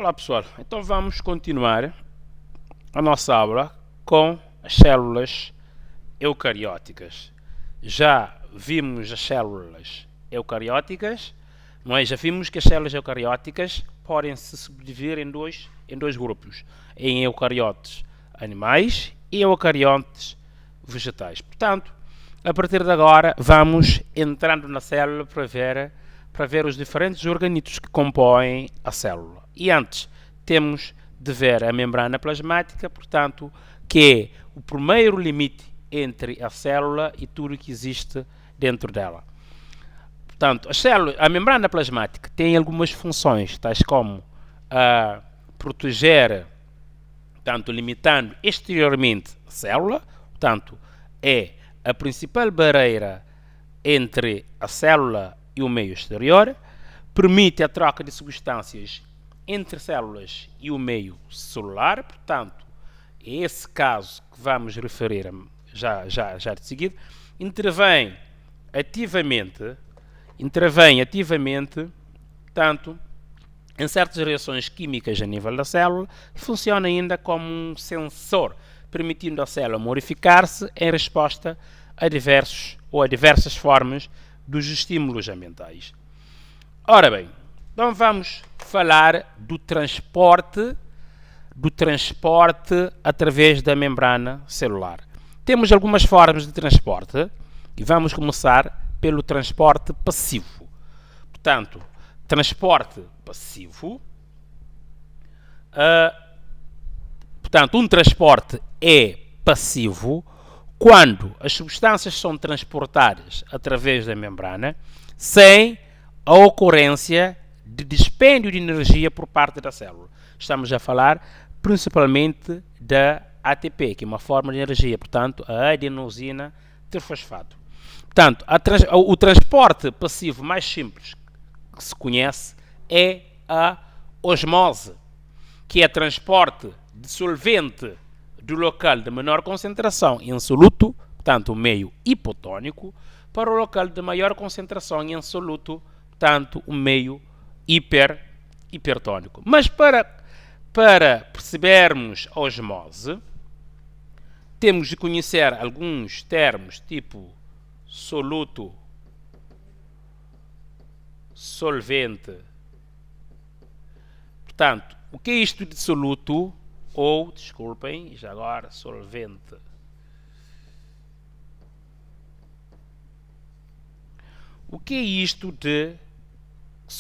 Olá pessoal, então vamos continuar a nossa aula com as células eucarióticas. Já vimos as células eucarióticas, não é? Já vimos que as células eucarióticas podem se subdividir em dois grupos, em eucariotes animais e eucariotes vegetais. Portanto, a partir de agora vamos entrando na célula para ver os diferentes organismos que compõem a célula. E antes temos de ver a membrana plasmática, portanto, que é o primeiro limite entre a célula e tudo que existe dentro dela. Portanto, a membrana plasmática tem algumas funções, tais como proteger, portanto, limitando exteriormente a célula, portanto, é a principal barreira entre a célula e o meio exterior, permite a troca de substâncias entre células e o meio celular, portanto, é esse caso que vamos referir já de seguida, intervém ativamente, tanto em certas reações químicas a nível da célula, funciona ainda como um sensor, permitindo à célula modificar-se em resposta a diversas formas dos estímulos ambientais. Ora bem, então vamos falar do transporte através da membrana celular. Temos algumas formas de transporte e vamos começar pelo transporte passivo. Portanto, transporte passivo. Portanto, um transporte é passivo quando as substâncias são transportadas através da membrana sem a ocorrência de dispêndio de energia por parte da célula. Estamos a falar principalmente da ATP, que é uma forma de energia, portanto, a adenosina trifosfato. Portanto, o transporte passivo mais simples que se conhece é a osmose, que é transporte de solvente do local de menor concentração em soluto, portanto, o meio hipotónico, para o local de maior concentração em soluto, portanto, o meio hipertónico. Mas para percebermos a osmose, temos de conhecer alguns termos, tipo soluto, solvente. Portanto, o que é isto de soluto? Ou, desculpem, já agora, solvente. O que é isto de...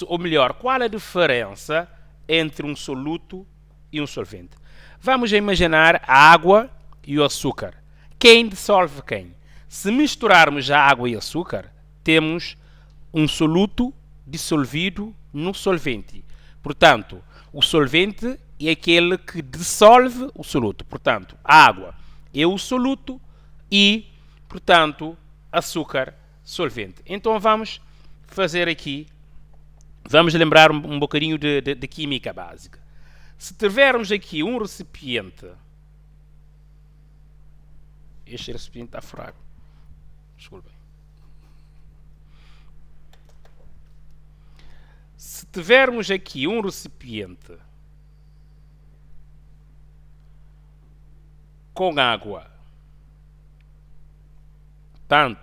Ou melhor, qual é a diferença entre um soluto e um solvente? Vamos imaginar a água e o açúcar. Quem dissolve quem? Se misturarmos a água e açúcar, temos um soluto dissolvido no solvente. Portanto, o solvente é aquele que dissolve o soluto. Portanto, a água é o soluto e, portanto, açúcar solvente. Então vamos fazer aqui, vamos lembrar um bocadinho de química básica. Se tivermos aqui um recipiente, este recipiente está furado, desculpem. Se tivermos aqui um recipiente com água, tanto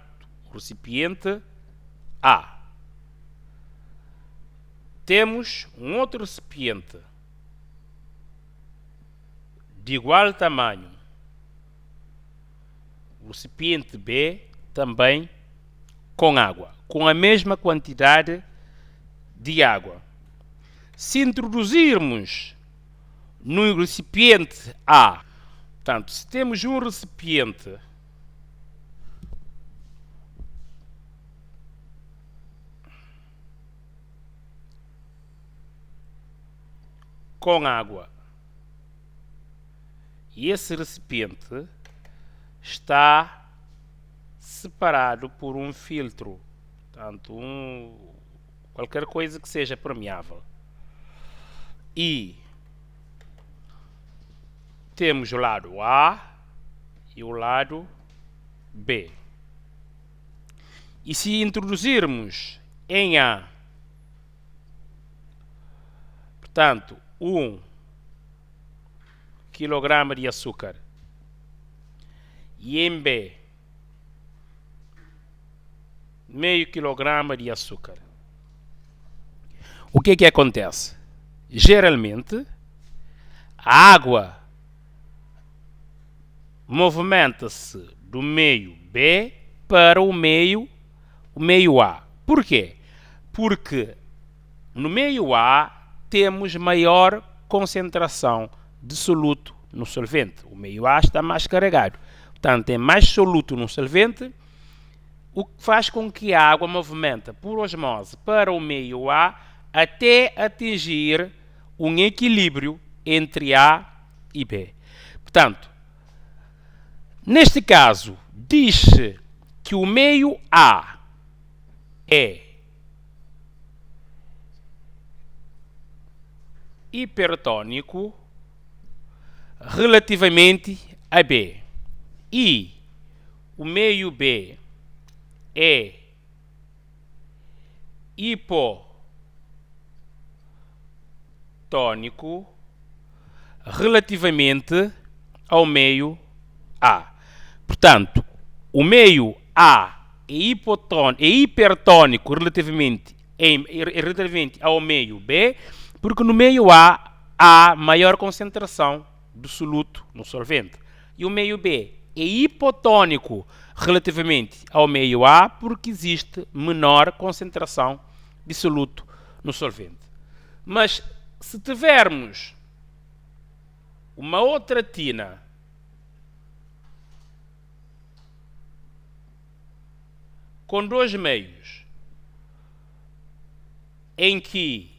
o recipiente A, temos um outro recipiente de igual tamanho, o recipiente B também com água, com a mesma quantidade de água. Se introduzirmos no recipiente A, portanto, se temos um recipiente com água e esse recipiente está separado por um filtro, portanto, qualquer coisa que seja permeável, e temos o lado A e o lado B. E se introduzirmos em A, portanto, 1 kg de açúcar e em B meio quilograma de açúcar, o que acontece? Geralmente a água movimenta-se do meio B para o meio A. Por quê? Porque no meio A temos maior concentração de soluto no solvente. O meio A está mais carregado. Portanto, tem mais soluto no solvente, o que faz com que a água movimente por osmose para o meio A até atingir um equilíbrio entre A e B. Portanto, neste caso, diz-se que o meio A é hipertônico relativamente a B e o meio B é hipotônico relativamente ao meio A. Portanto, o meio A é hipertônico relativamente ao meio B, porque no meio A há maior concentração de soluto no solvente. E o meio B é hipotônico relativamente ao meio A, porque existe menor concentração de soluto no solvente. Mas se tivermos uma outra tina com dois meios em que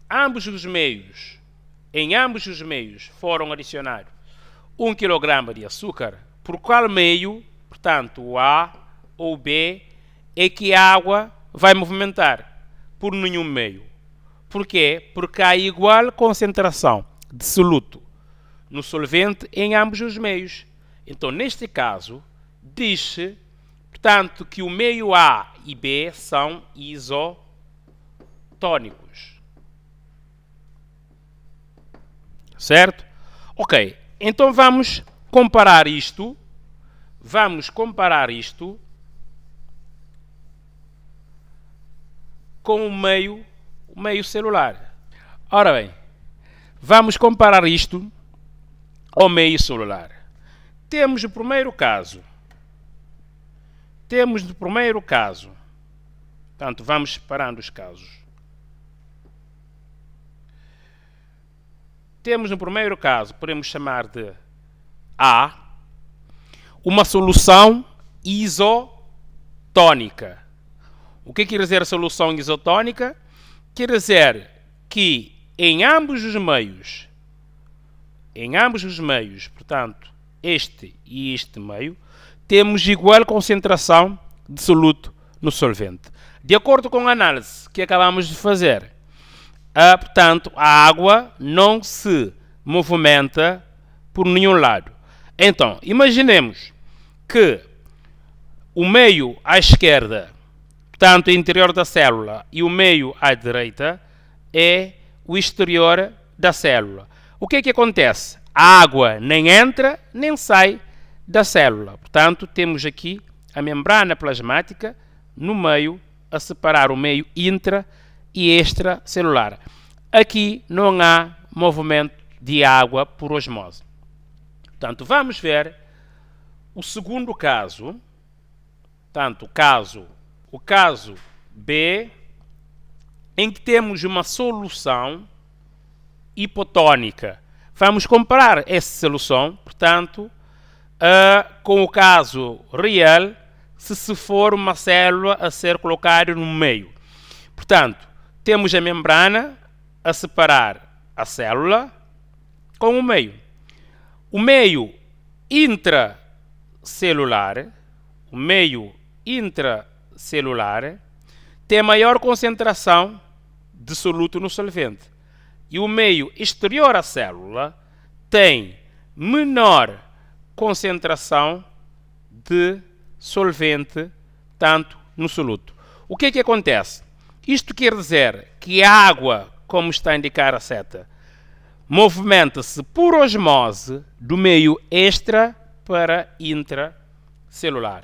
em ambos os meios foram adicionados 1 kg de açúcar, por qual meio, portanto, o A ou o B, é que a água vai movimentar? Por nenhum meio. Por quê? Porque há igual concentração de soluto no solvente em ambos os meios. Então, neste caso, diz-se, portanto, que o meio A e B são isotônicos. Certo? Ok. Então, vamos comparar isto com o meio celular. Ora bem, vamos comparar isto ao meio celular. Temos o primeiro caso. Portanto, vamos separando os casos. Temos no primeiro caso, podemos chamar de A, uma solução isotônica. O que quer dizer solução isotônica? Quer dizer que em ambos os meios, portanto, este e este meio, temos igual concentração de soluto no solvente. De acordo com a análise que acabamos de fazer, portanto, a água não se movimenta por nenhum lado. Então, imaginemos que o meio à esquerda, portanto, o interior da célula, e o meio à direita é o exterior da célula. O que acontece? A água nem entra, nem sai da célula. Portanto, temos aqui a membrana plasmática no meio a separar o meio intra e extracelular. Aqui não há movimento de água por osmose. Portanto, vamos ver o segundo caso. Portanto, o caso B, em que temos uma solução hipotônica. Vamos comparar essa solução, portanto, com o caso real, se for uma célula a ser colocada no meio. Portanto, temos a membrana a separar a célula com o meio. O meio intracelular tem maior concentração de soluto no solvente. E o meio exterior à célula tem menor concentração de solvente, tanto no soluto. O que acontece? Isto quer dizer que a água, como está a indicar a seta, movimenta-se por osmose do meio extra para intracelular.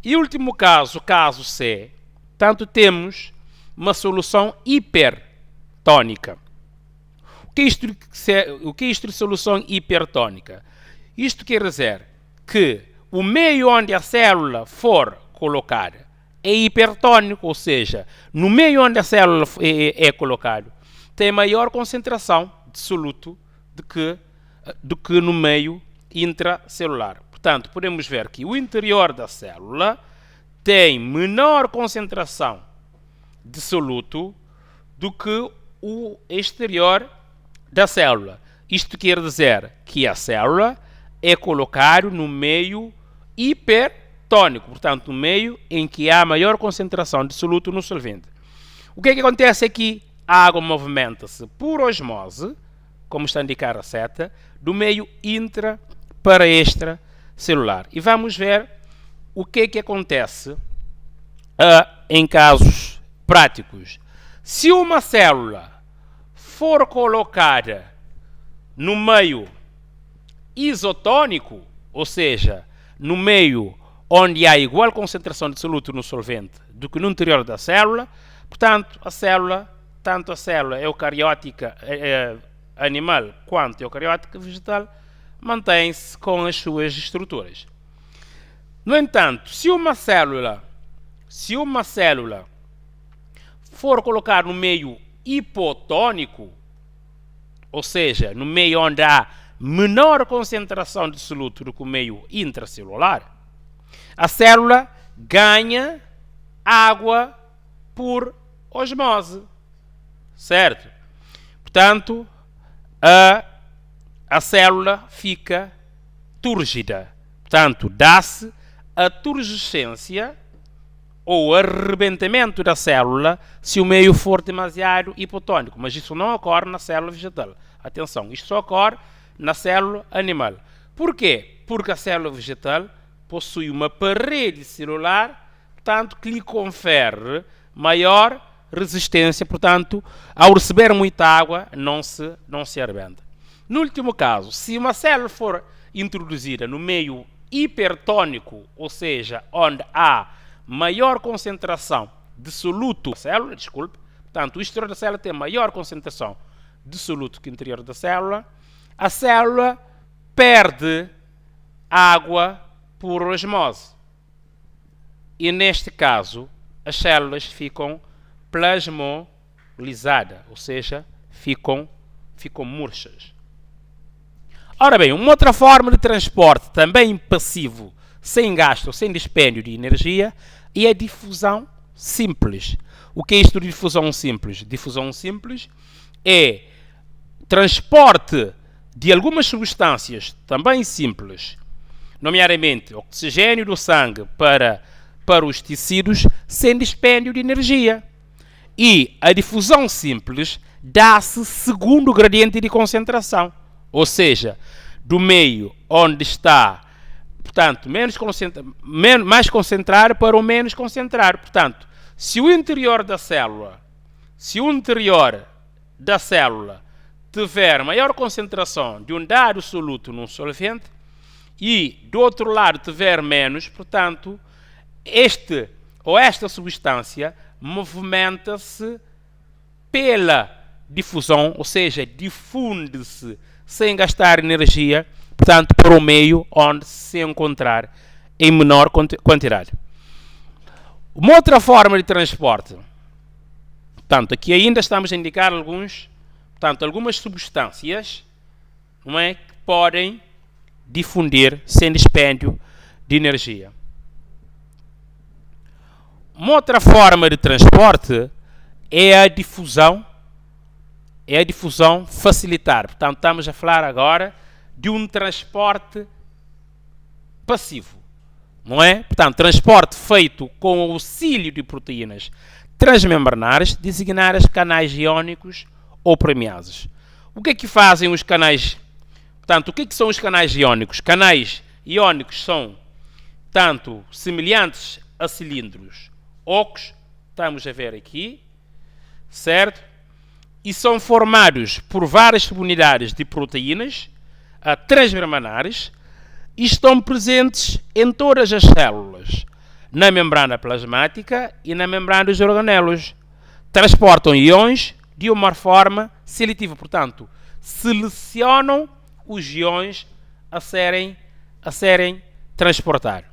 E último caso, caso C, tanto temos uma solução hipertónica. O que é isto de solução hipertónica? Isto quer dizer que o meio onde a célula for colocada é hipertónico, ou seja, no meio onde a célula é colocada tem maior concentração de soluto do que no meio intracelular. Portanto, podemos ver que o interior da célula tem menor concentração de soluto do que o exterior da célula. Isto quer dizer que a célula é colocada no meio hipertónico, portanto, no meio em que há maior concentração de soluto no solvente. O que é que acontece aqui? A água movimenta-se por osmose, como está a indicar a seta, do meio intra para extracelular. E vamos ver o que é que acontece em casos práticos. Se uma célula for colocada no meio isotônico, ou seja, no meio onde há igual concentração de soluto no solvente do que no interior da célula, portanto, tanto a célula eucariótica animal quanto a eucariótica vegetal mantém-se com as suas estruturas. No entanto, se uma célula for colocar no meio hipotônico, ou seja, no meio onde há menor concentração de soluto do que o meio intracelular, a célula ganha água por osmose, certo? Portanto, a célula fica túrgida. Portanto, dá-se a turgescência ou arrebentamento da célula se o meio for demasiado hipotônico. Mas isso não ocorre na célula vegetal. Atenção, isto só ocorre na célula animal. Por quê? Porque a célula vegetal possui uma parede celular, portanto, que lhe confere maior resistência, portanto, ao receber muita água, não se arrebenta. No último caso, se uma célula for introduzida no meio hipertônico, ou seja, onde há maior concentração de soluto da célula, portanto, o exterior da célula tem maior concentração de soluto que o interior da célula, a célula perde água por osmose. E neste caso, as células ficam plasmolizadas, ou seja, ficam murchas. Ora bem, uma outra forma de transporte, também passivo, sem gasto ou sem dispêndio de energia, é a difusão simples. O que é isto de difusão simples? Difusão simples é transporte de algumas substâncias também simples, nomeadamente oxigênio do sangue para os tecidos, sem dispêndio de energia. E a difusão simples dá-se segundo o gradiente de concentração, ou seja, do meio onde está, portanto, mais concentrado para o menos concentrado. Portanto, se o interior da célula tiver maior concentração de um dado soluto num solvente e do outro lado tiver menos, portanto, esta substância movimenta-se pela difusão, ou seja, difunde-se sem gastar energia, portanto, para o meio onde se encontrar em menor quantidade. Uma outra forma de transporte, portanto, aqui ainda estamos a indicar algumas substâncias, não é, que podem difundir sem dispêndio de energia. Uma outra forma de transporte é a difusão facilitar. Portanto, estamos a falar agora de um transporte passivo, não é? Portanto, transporte feito com o auxílio de proteínas transmembranárias, designadas canais iónicos ou permeases. O que é que fazem os canais? Portanto, o que é que são os canais iónicos? Canais iónicos são tanto semelhantes a cilindros ocos, estamos a ver aqui, certo? E são formados por várias subunidades de proteínas transmembranárias e estão presentes em todas as células, na membrana plasmática e na membrana dos organelos. Transportam íons de uma forma seletiva, portanto, selecionam os íons a serem transportados.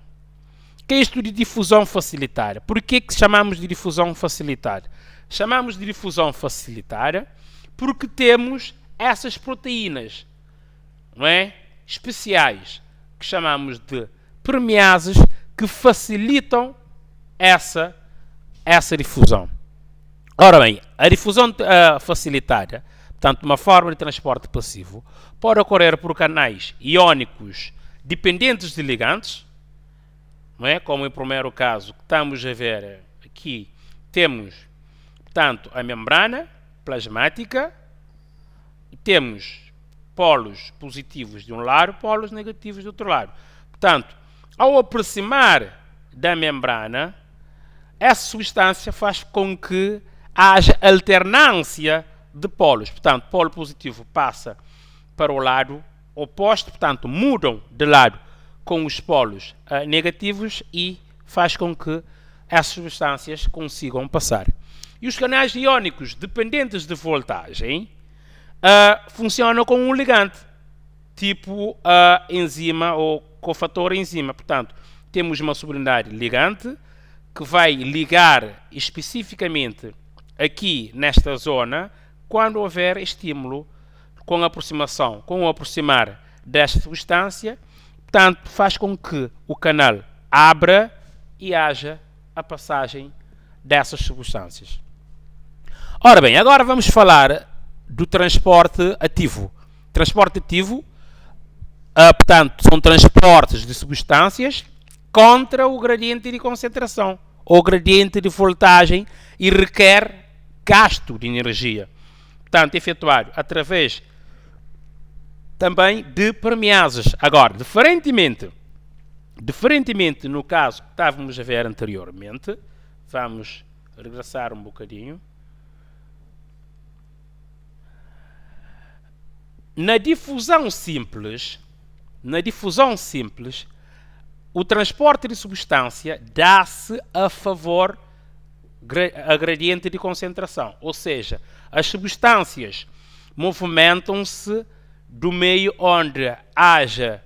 O que é isto de difusão facilitária? Por que chamamos de difusão facilitária? Chamamos de difusão facilitária porque temos essas proteínas, não é? Especiais, que chamamos de permeases, que facilitam essa difusão. Ora bem, a difusão facilitária, portanto, uma forma de transporte passivo, pode ocorrer por canais iónicos dependentes de ligantes, não é? Como em primeiro caso que estamos a ver aqui, temos, portanto, a membrana plasmática, e temos polos positivos de um lado, polos negativos do outro lado. Portanto, ao aproximar da membrana, essa substância faz com que haja alternância de polos. Portanto, polo positivo passa para o lado oposto, portanto, mudam de lado com os polos negativos e faz com que essas substâncias consigam passar. E os canais iónicos dependentes de voltagem funcionam com um ligante, tipo enzima ou cofator enzima. Portanto, temos uma subunidade ligante que vai ligar especificamente aqui nesta zona quando houver estímulo com aproximação, com o aproximar desta substância. Portanto, faz com que o canal abra e haja a passagem dessas substâncias. Ora bem, agora vamos falar do transporte ativo. Transporte ativo, portanto, são transportes de substâncias contra o gradiente de concentração ou gradiente de voltagem e requer gasto de energia. Portanto, efetuado através também de permeases. Agora, diferentemente no caso que estávamos a ver anteriormente, vamos regressar um bocadinho. Na difusão simples, o transporte de substância dá-se a favor a gradiente de concentração, ou seja, as substâncias movimentam-se do meio onde haja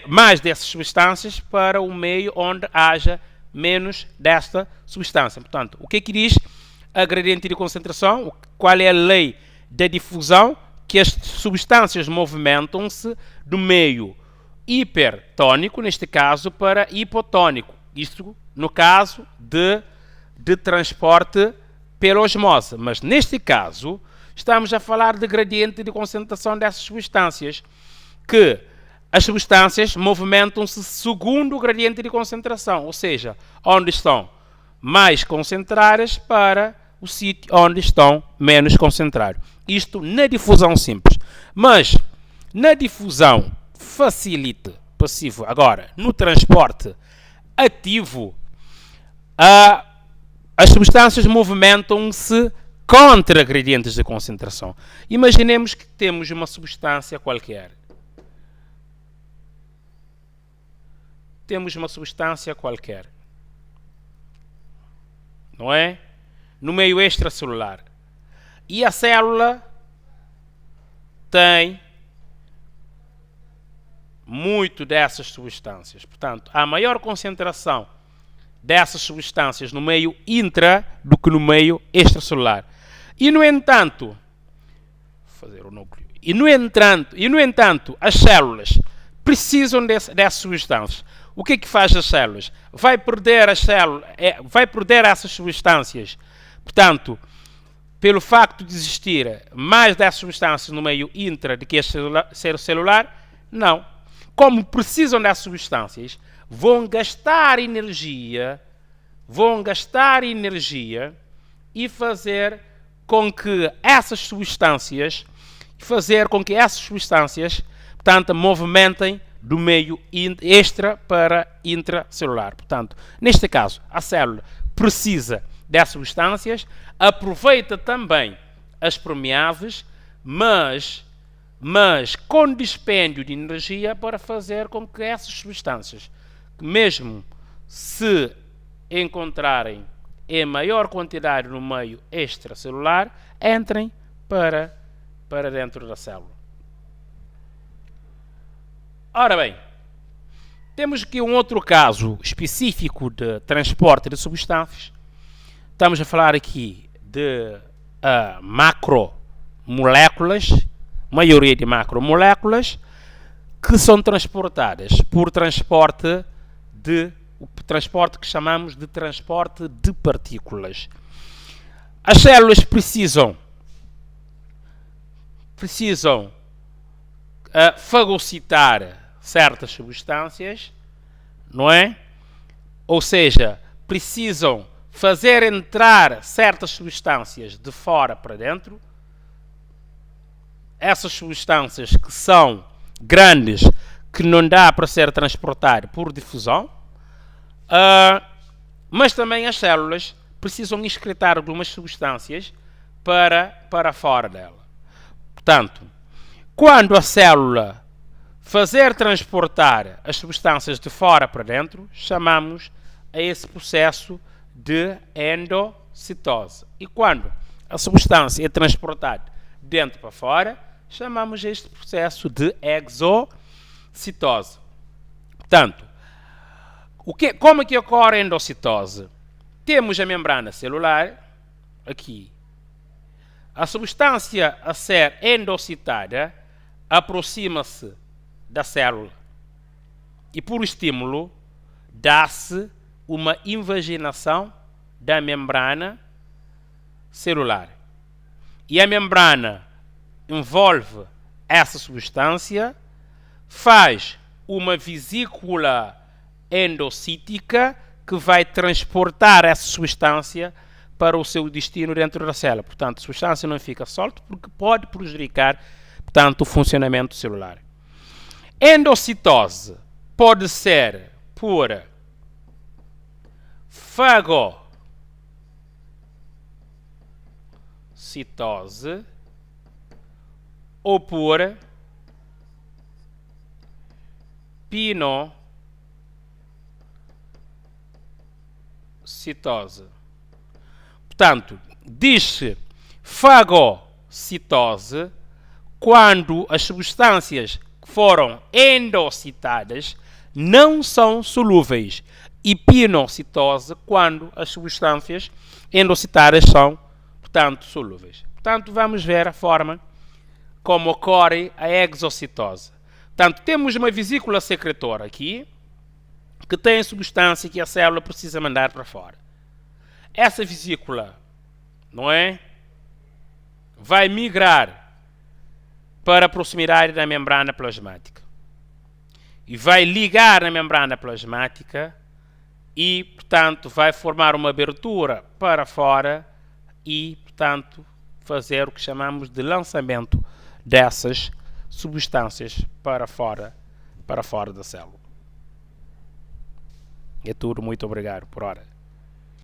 mais dessas substâncias para o meio onde haja menos desta substância. Portanto, o que é que diz a gradiente de concentração? Qual é a lei da difusão? Que as substâncias movimentam-se do meio hipertónico, neste caso, para hipotônico. Isto no caso de transporte pela osmose. Mas neste caso, estamos a falar de gradiente de concentração dessas substâncias, que as substâncias movimentam-se segundo o gradiente de concentração, ou seja, onde estão mais concentradas para o sítio onde estão menos concentrados. Isto na difusão simples. Mas na difusão facilite passivo, agora, no transporte ativo, as substâncias movimentam-se contra gradientes de concentração. Imaginemos que temos uma substância qualquer. Não é? No meio extracelular. E a célula tem muito dessas substâncias. Portanto, há maior concentração dessas substâncias no meio intra do que no meio extracelular. E no entanto, as células precisam dessas substâncias. O que é que faz as células? Vai perder essas substâncias. Portanto, pelo facto de existir mais dessas substâncias no meio intra do que extracelular, não. Como precisam dessas substâncias, vão gastar energia e fazer com que essas substâncias, portanto, movimentem do meio extra para intracelular. Portanto, neste caso, a célula precisa dessas substâncias, aproveita também as permeáveis, mas com dispêndio de energia para fazer com que essas substâncias, mesmo se encontrarem em maior quantidade no meio extracelular, entrem para dentro da célula. Ora bem, temos aqui um outro caso específico de transporte de substâncias. Estamos a falar aqui de macromoléculas, maioria de macromoléculas, que são transportadas por transporte que chamamos de transporte de partículas. As células precisam fagocitar certas substâncias, não é? Ou seja, precisam fazer entrar certas substâncias de fora para dentro. Essas substâncias que são grandes, que não dá para ser transportado por difusão, mas também as células precisam excretar algumas substâncias para fora dela. Portanto, quando a célula fazer transportar as substâncias de fora para dentro, chamamos a esse processo de endocitose. E quando a substância é transportada de dentro para fora, chamamos este processo de exocitose. Portanto, como é que ocorre a endocitose? Temos a membrana celular, aqui. A substância a ser endocitada aproxima-se da célula e, por estímulo, dá-se uma invaginação da membrana celular. E a membrana envolve essa substância, faz uma vesícula endocítica que vai transportar essa substância para o seu destino dentro da célula. Portanto, a substância não fica solta porque pode prejudicar, portanto, o funcionamento celular. Endocitose pode ser por fagocitose ou por pinocitose. Portanto, diz-se fagocitose quando as substâncias que foram endocitadas não são solúveis, e pinocitose quando as substâncias endocitadas são, portanto, solúveis. Portanto, vamos ver a forma como ocorre a exocitose. Portanto, temos uma vesícula secretora aqui, que tem a substância que a célula precisa mandar para fora. Essa vesícula, não é? Vai migrar para a proximidade da membrana plasmática. E vai ligar na membrana plasmática e, portanto, vai formar uma abertura para fora e, portanto, fazer o que chamamos de lançamento dessas substâncias para fora da célula. É tudo, muito obrigado por hora.